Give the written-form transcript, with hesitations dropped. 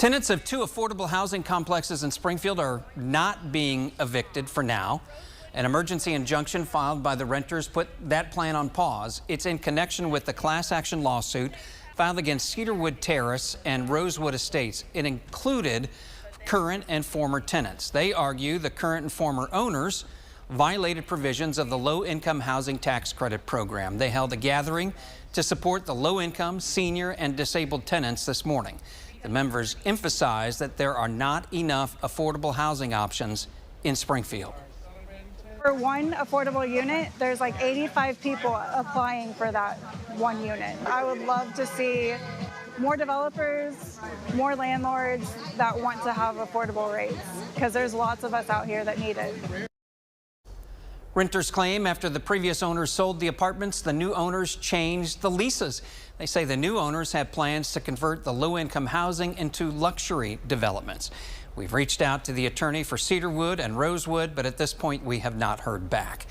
Tenants of two affordable housing complexes in Springfield are not being evicted for now. An emergency injunction filed by the renters put that plan on pause. It's in connection with the class action lawsuit filed against Cedarwood Terrace and Rosewood Estates. It included current and former tenants. They argue the current and former owners violated provisions of the low-income housing tax credit program. They held a gathering to support the low-income, senior, and disabled tenants this morning. The members emphasized that there are not enough affordable housing options in Springfield. For one affordable unit, there's like 85 people applying for that one unit. I would love to see more developers, more landlords that want to have affordable rates, because there's lots of us out here that need it. Renters claim after the previous owners sold the apartments, the new owners changed the leases. They say the new owners have plans to convert the low-income housing into luxury developments. We've reached out to the attorney for Cedarwood and Rosewood, but at this point we have not heard back.